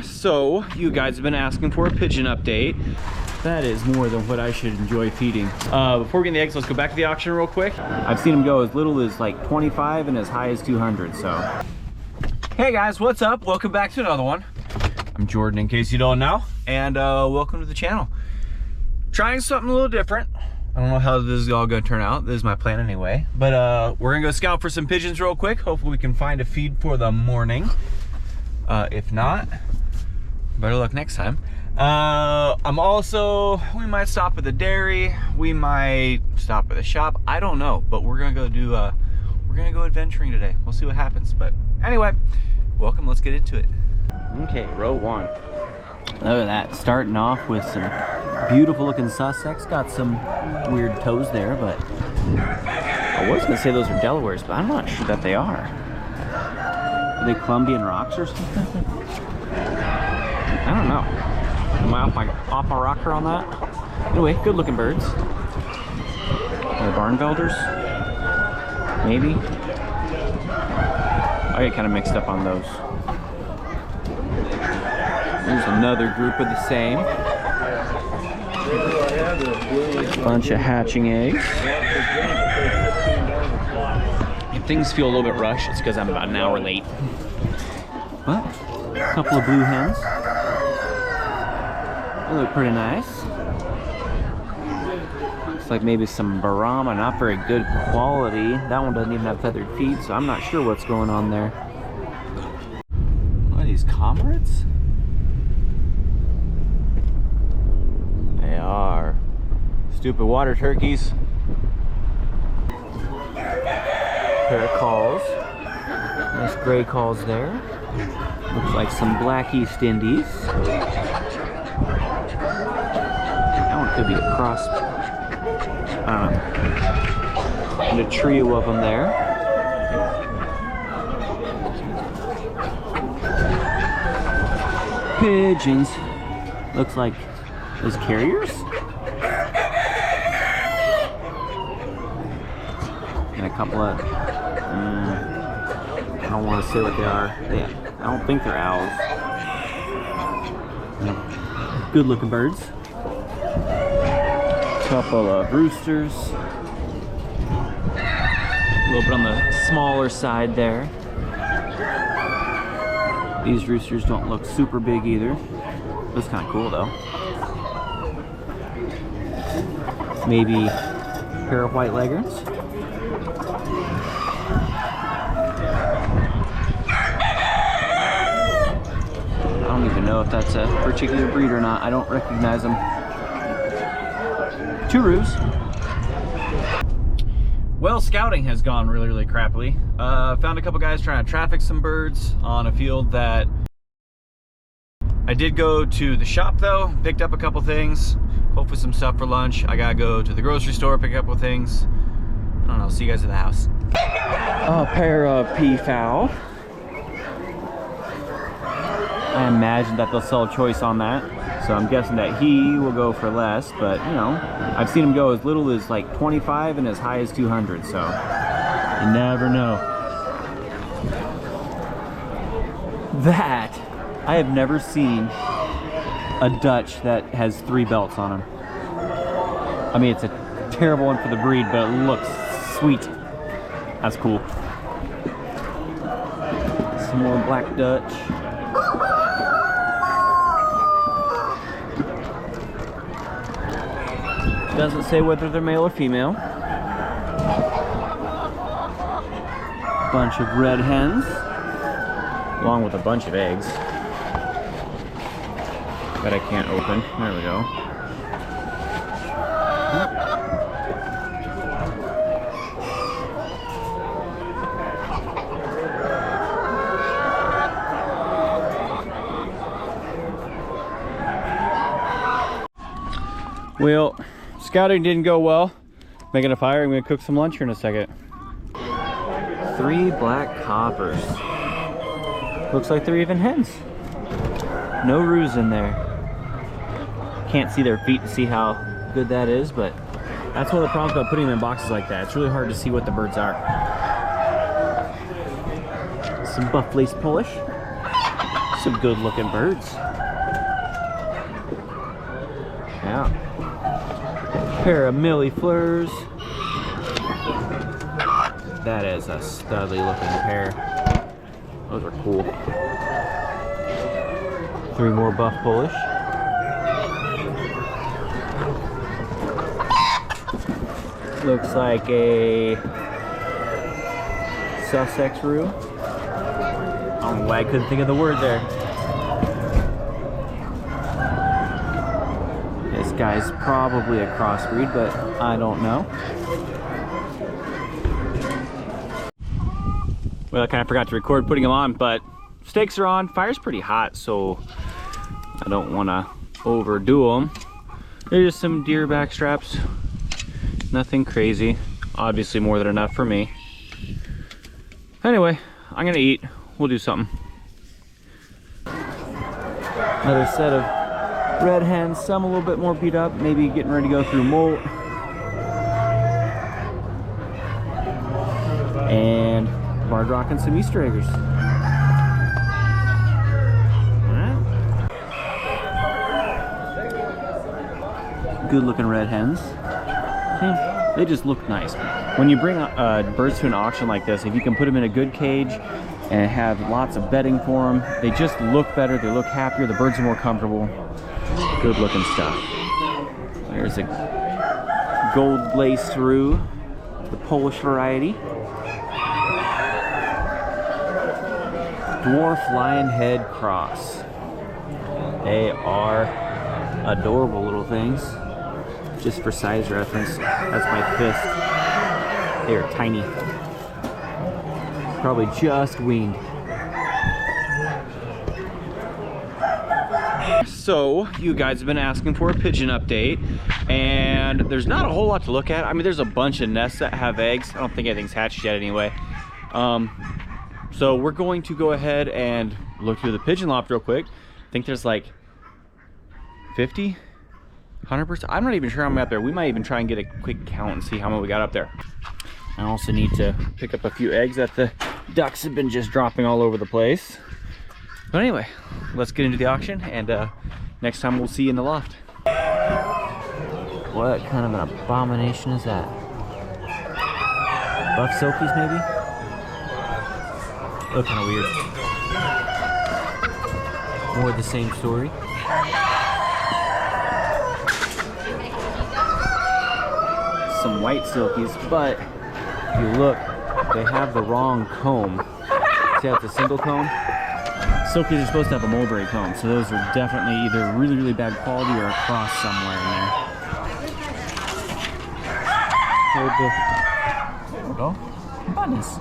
So, you guys have been asking for a pigeon update. That is more than what I should enjoy feeding. Before we get the eggs, let's go back to the auction real quick. I've seen them go as little as like 25 and as high as 200, so. Hey guys, what's up? Welcome back to another one. I'm Jordan, in case you don't know, and welcome to the channel. Trying something a little different. I don't know how this is all gonna turn out. This is my plan anyway. But we're gonna go scout for some pigeons real quick. Hopefully we can find a feed for the morning. If not, better luck next time. We might stop at the dairy. We might stop at the shop. I don't know, but we're gonna go adventuring today. We'll see what happens. But anyway, welcome, let's get into it. Okay, row one. Look at that, starting off with some beautiful looking Sussex. Got some weird toes there, but I was gonna say those are Delawares, but I'm not sure that they are. Are they Colombian rocks or something? I don't know. Am I off my rocker on that? Anyway, good looking birds. Are they Barnvelders? Maybe. I get kind of mixed up on those. There's another group of the same. Bunch of hatching eggs. If things feel a little bit rushed, it's because I'm about an hour late. But a couple of blue hens. They look pretty nice. Looks like maybe some Brahma, not very good quality. That one doesn't even have feathered feet, so I'm not sure what's going on there. What are these, comrades? They are. Stupid water turkeys. Pair of calls. Nice gray calls there. Looks like some black East Indies. That one could be a cross. I don't know. And a trio of them there. Pigeons. Looks like those carriers. And a couple of, I don't want to say what they are. I don't think they're owls. Good looking birds. Couple of roosters. A little bit on the smaller side there. These roosters don't look super big either. Looks kind of cool though. Maybe a pair of white leghorns. I don't even know if that's a particular breed or not. I don't recognize them. Two roos. Well, scouting has gone really crappily. Found a couple guys trying to traffic some birds on a field that I did go to the shop though, picked up a couple things, hopefully some stuff for lunch. I gotta go to the grocery store, pick up a couple things. I don't know, see you guys at the house. A pair of peafowl. I imagine that they'll sell a choice on that. So I'm guessing that he will go for less, but you know, I've seen him go as little as like 25 and as high as 200, so you never know. That, I have never seen a Dutch that has 3 belts on him. I mean, it's a terrible one for the breed, but it looks sweet. That's cool. Some more black Dutch. Doesn't say whether they're male or female. Bunch of red hens, along with a bunch of eggs that I can't open. There we go. Well, scouting didn't go well. Making a fire. I'm gonna cook some lunch here in a second. 3 black coppers. Looks like they're even hens. No roos in there. Can't see their feet to see how good that is, but that's one of the problems about putting them in boxes like that. It's really hard to see what the birds are. Some buff-laced Polish. Some good looking birds. Yeah. Pair of millifleurs. That is a studly looking pair. Those are cool. 3 more buff Polish. Looks like a Sussex Roo. I don't know why I couldn't think of the word there. This guy's probably a crossbreed, but I don't know. Well, I kind of forgot to record putting them on, but stakes are on. Fire's pretty hot, so I don't want to overdo them. They're just some deer back straps. Nothing crazy. Obviously more than enough for me. Anyway, I'm gonna eat. We'll do something. Another set of red hens, some a little bit more beat up, maybe getting ready to go through molt. And barred rocking some Easter eggers. Good looking red hens. Yeah, they just look nice. When you bring birds to an auction like this, if you can put them in a good cage and have lots of bedding for them, they just look better, they look happier, the birds are more comfortable. Good looking stuff. There's a gold laced Roo, the Polish variety. Dwarf Lionhead Cross. They are adorable little things. Just for size reference, that's my fist. They are tiny. Probably just weaned. So, you guys have been asking for a pigeon update, and there's not a whole lot to look at. I mean, there's a bunch of nests that have eggs. I don't think anything's hatched yet anyway. So we're going to go ahead and look through the pigeon loft real quick. I think there's like 50, 100%. I'm not even sure how many up there. We might even try and get a quick count and see how many we got up there. I also need to pick up a few eggs that the ducks have been just dropping all over the place. But anyway, let's get into the auction, and next time we'll see you in the loft. What kind of an abomination is that? Buff silkies maybe? Look kind of weird. More of the same story. Some white silkies, but if you look, they have the wrong comb. See how it's a single comb? Silkies are supposed to have a mulberry comb, so those are definitely either really, really bad quality or a cross somewhere in there. There we go. Bunnies.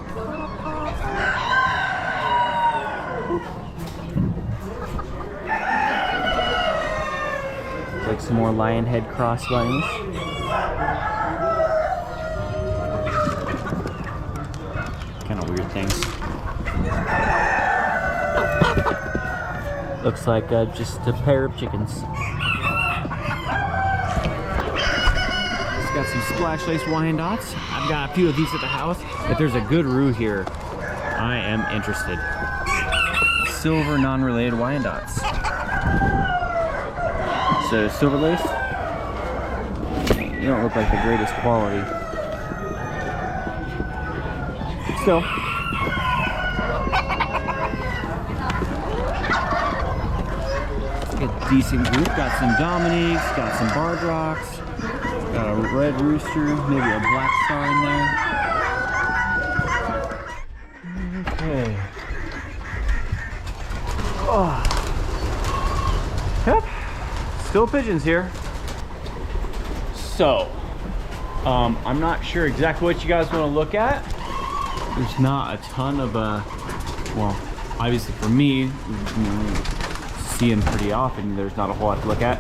Like some more lion head cross bunnies. Kind of weird things. Looks like just a pair of chickens. It's got some splash lace Wyandottes. I've got a few of these at the house. If there's a good Roo here, I am interested. Silver non-related Wyandottes. So silver lace, you don't look like the greatest quality. But still. A decent group. Got some Dominiques, got some Barred Rocks, got a red rooster, maybe a black star in there. Okay. Oh. Yep. Still pigeons here. So, I'm not sure exactly what you guys want to look at. There's not a ton of, well, obviously for me, see them pretty often, there's not a whole lot to look at.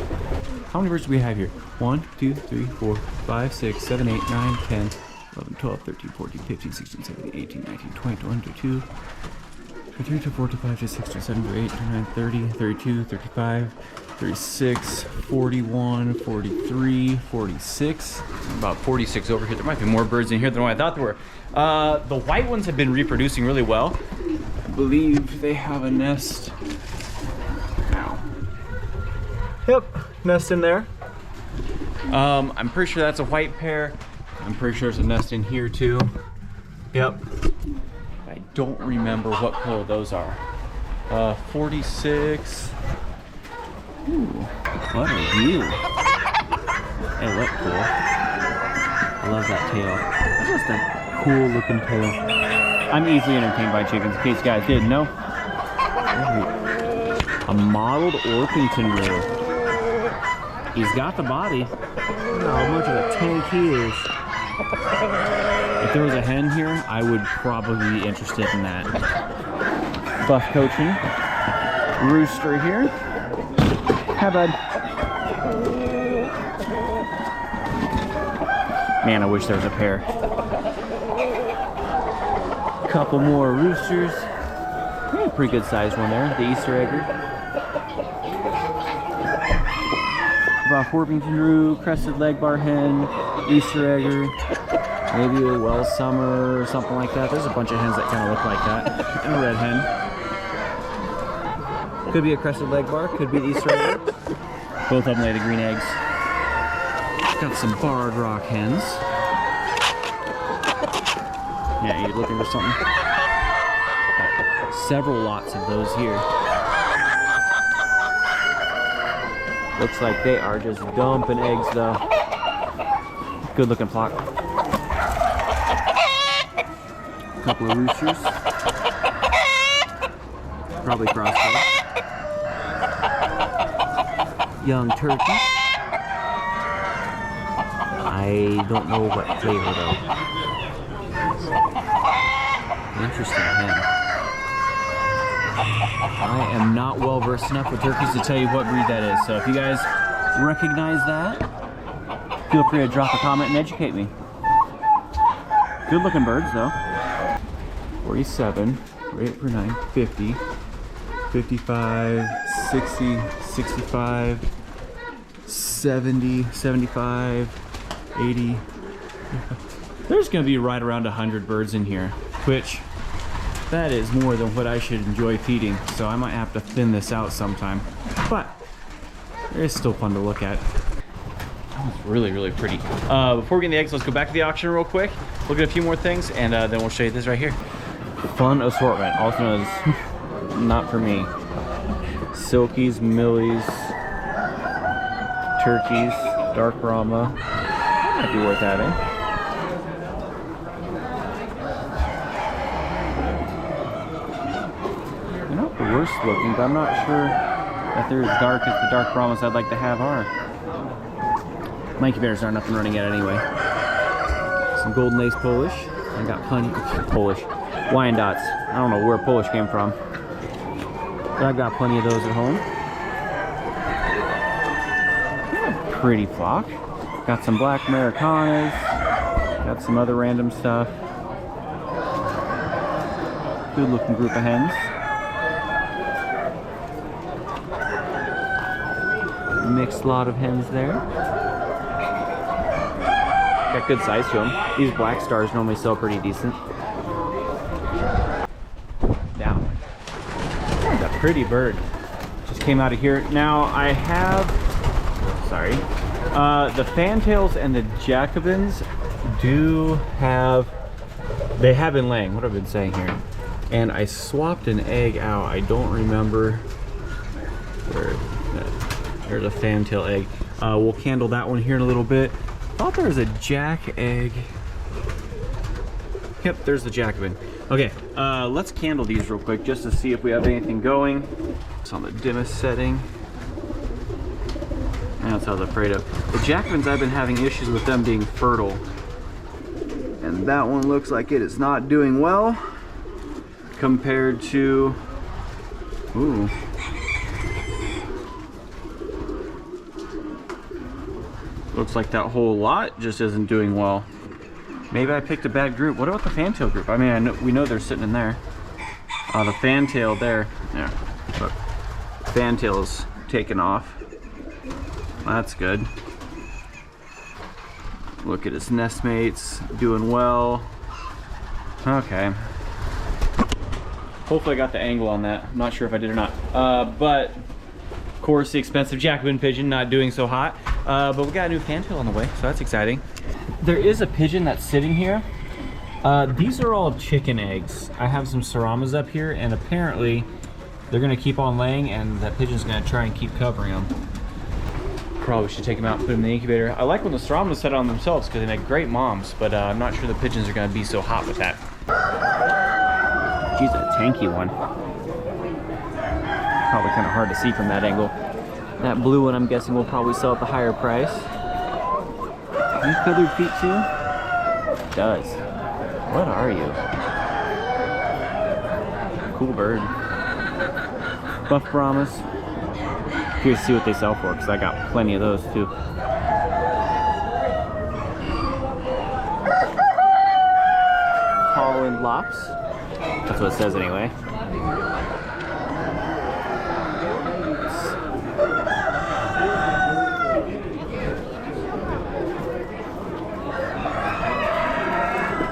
How many birds do we have here? 1, 2, 3, 4, 5, 6, 7, 8, 9, 10, 11, 12, 13, 14, 15, 16, 17, 18, 19, 20, 21, 22, 23, 24, 25, 26, 27, 28, 29, 30, 32, 35, 36, 41, 43, 46. About 46 over here. There might be more birds in here than what I thought there were. The white ones have been reproducing really well. I believe they have a nest Yep, nest in there. I'm pretty sure that's a white pair. I'm pretty sure there's a nest in here too. Yep. I don't remember what color those are. 46. Ooh, what a view. They look cool. I love that tail. That's just a cool looking tail. I'm easily entertained by chickens, in case you guys didn't know. Ooh. A mottled Orpington roux. He's got the body. Look how much of a tank he is. If there was a hen here, I would probably be interested in that. Buff coaching. Rooster here. Hi, bud. Man, I wish there was a pair. Couple more roosters. Yeah, pretty good sized one there. The Easter egger. Buff Orpington roux, crested leg bar hen, Easter egger, maybe a Wells Summer or something like that. There's a bunch of hens that kind of look like that. And a red hen. Could be a crested leg bar, could be the Easter egger. Both of them lay the green eggs. Got some barred rock hens. Yeah, you looking for something? Got several lots of those here. Looks like they are just dumping eggs though. Good looking flock. Couple of roosters. Probably crossbred. Young turkeys. I don't know what flavor though. Interesting hen. I am not well versed enough with turkeys to tell you what breed that is. So if you guys recognize that, feel free to drop a comment and educate me. Good looking birds though. 47, right per 9, 50, 55, 60, 65, 70, 75, 80. There's gonna be right around 100 birds in here, which that is more than what I should enjoy feeding, so I might have to thin this out sometime. But it's still fun to look at. It's really, really pretty. Before we get in the eggs, let's go back to the auction real quick, look at a few more things, and then we'll show you this right here. Fun assortment, also known as not for me. Silkies, Millies, turkeys, dark Brahma. Might be worth having. Worst looking, but I'm not sure that they're as dark as the dark Brahmas I'd like to have are. Monkey bears aren't up and running yet anyway. Some golden lace Polish. I got plenty of Polish. Wyandottes. I don't know where Polish came from, but I've got plenty of those at home. Yeah, pretty flock. Got some black Americanas. Got some other random stuff. Good looking group of hens. Mixed lot of hens there. Got good size to them. These black stars normally sell pretty decent. Down. That's a pretty bird. Just came out of here. Now I have, sorry, the fantails and the Jacobins do have, they have been laying. What have I been saying here? And I swapped an egg out. I don't remember where. There's a fantail egg. We'll candle that one here in a little bit. Thought there was a jack egg. Yep, there's the Jacobin. Okay, let's candle these real quick just to see if we have anything going. It's on the dimmest setting. That's what I was afraid of. The Jacobins, I've been having issues with them being fertile. And that one looks like it is not doing well compared to, ooh. Looks like that whole lot just isn't doing well. Maybe I picked a bad group. What about the fantail group? I mean, we know they're sitting in there. The fantail there. Yeah, look. Fantail is taken off. That's good. Look at his nestmates, doing well. Okay. Hopefully I got the angle on that. I'm not sure if I did or not. But course, the expensive Jacobin pigeon not doing so hot. But we got a new fantail on the way, so that's exciting. There is a pigeon that's sitting here. These are all chicken eggs. I have some Saramas up here, and apparently they're gonna keep on laying, and that pigeon's gonna try and keep covering them. Probably should take them out and put them in the incubator. I like when the Saramas set on themselves because they make great moms, but I'm not sure the pigeons are gonna be so hot with that. She's a tanky one. Probably kind of hard to see from that angle. That blue one, I'm guessing, will probably sell at the higher price. You feathered feet too? It does. What are you? Cool bird. Buff Brahmas. Curious to see what they sell for, because I got plenty of those too. Holland Lops. That's what it says anyway.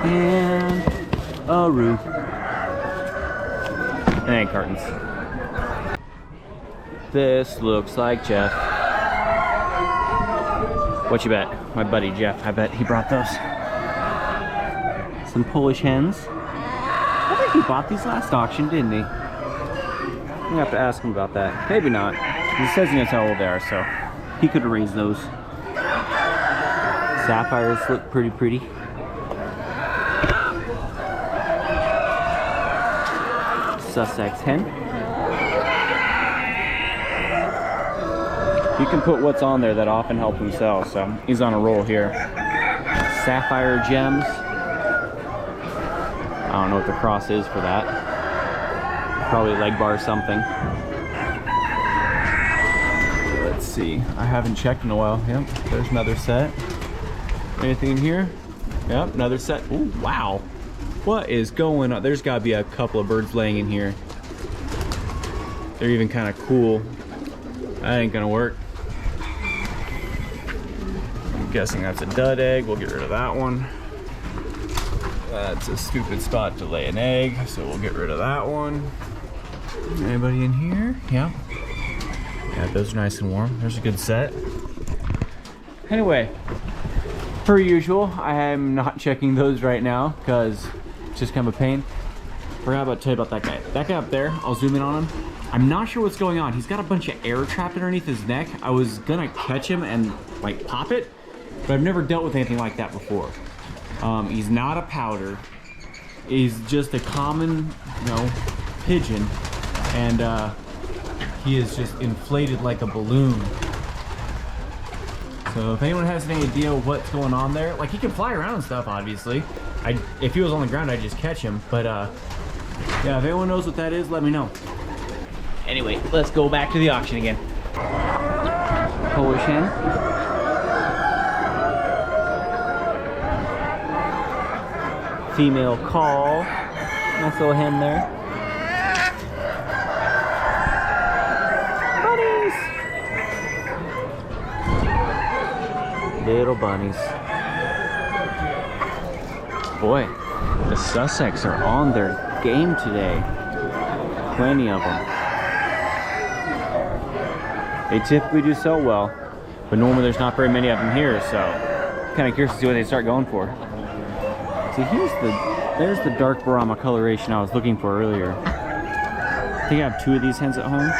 And a roof. And cartons. This looks like Jeff. What you bet? My buddy Jeff, I bet he brought those. Some Polish hens. I think he bought these last auction, didn't he? I'm gonna have to ask him about that. Maybe not. He says he knows how old they are, so he could have raised those. Sapphires look pretty. Sussex hen. You can put what's on there that often help him sell, so he's on a roll here. Sapphire gems. I don't know what the cross is for that. Probably leg bar or something. Let's see. I haven't checked in a while. Yep, there's another set. Anything in here? Yep, another set. Ooh, wow. What is going on? There's gotta be a couple of birds laying in here. They're even kind of cool. That ain't gonna work. I'm guessing that's a dud egg. We'll get rid of that one. That's a stupid spot to lay an egg, so we'll get rid of that one. Anybody in here? Yeah. Yeah, those are nice and warm. There's a good set. Anyway, per usual, I am not checking those right now because it's just kind of a pain. Forgot about to tell you about that guy. That guy up there, I'll zoom in on him. I'm not sure what's going on. He's got a bunch of air trapped underneath his neck. I was gonna catch him and like pop it, but I've never dealt with anything like that before. He's not a powder. He's just a common, pigeon, and he is just inflated like a balloon. So if anyone has any idea what's going on there, like he can fly around and stuff, obviously. If he was on the ground, I'd just catch him. But yeah, if anyone knows what that is, let me know. Anyway, let's go back to the auction again. Polish hen. Female call. Nice little hen there. Bunnies. Little bunnies. Boy, the Sussex are on their game today. Plenty of them. They typically do so well, but normally there's not very many of them here, so kind of curious to see what they start going for. See, there's the dark Brahma coloration I was looking for earlier. I think I have 2 of these hens at home.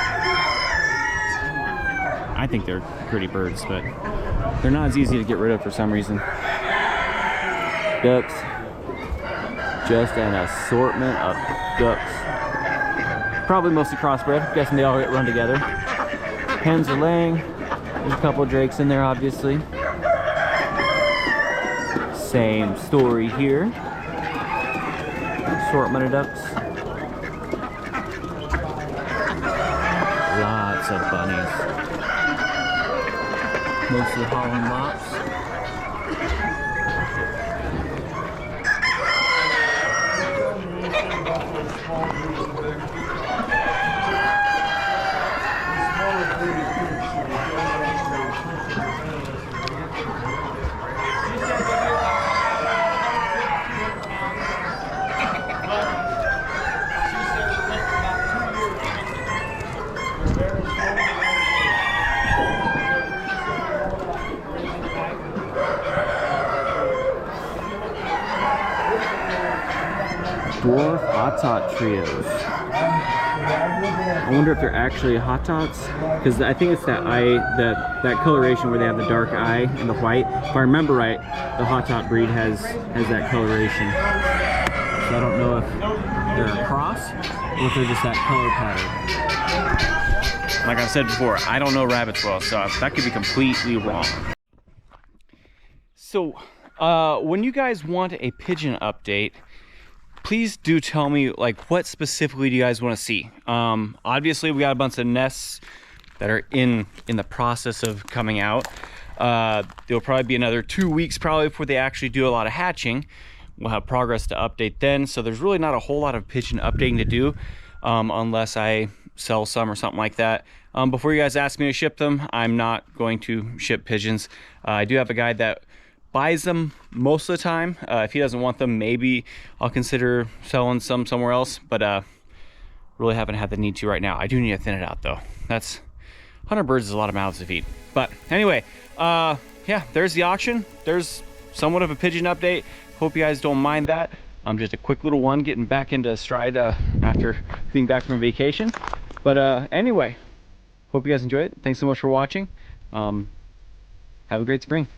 I think they're pretty birds, but they're not as easy to get rid of for some reason. Ducks. Just an assortment of ducks. Probably mostly crossbred. I'm guessing they all get run together. Hens are laying. There's a couple of drakes in there, obviously. Same story here. Assortment of ducks. Lots of bunnies. Mostly Holland Lops. hot tot trios. I wonder if they're actually hot tots, because I think it's that that coloration where they have the dark eye and the white. If I remember right, the hot tot breed has that coloration. So I don't know if they're a cross or if they're just that color pattern. Like I said before, I don't know rabbits well, so that could be completely wrong. So when you guys want a pigeon update, please do tell me, like, what specifically do you guys want to see? Obviously we got a bunch of nests that are in the process of coming out. There'll probably be another 2 weeks probably before they actually do a lot of hatching. We'll have progress to update then, so there's really not a whole lot of pigeon updating to do unless I sell some or something like that. Before you guys ask me to ship them, I'm not going to ship pigeons. I do have a guy that buys them most of the time. If he doesn't want them, maybe I'll consider selling some somewhere else, but really haven't had the need to right now. I do need to thin it out though. 100 birds is a lot of mouths to feed. But anyway, yeah, there's the auction. There's somewhat of a pigeon update. Hope you guys don't mind that. Just a quick little one, getting back into stride after being back from vacation. But anyway, hope you guys enjoy it. Thanks so much for watching. Have a great spring.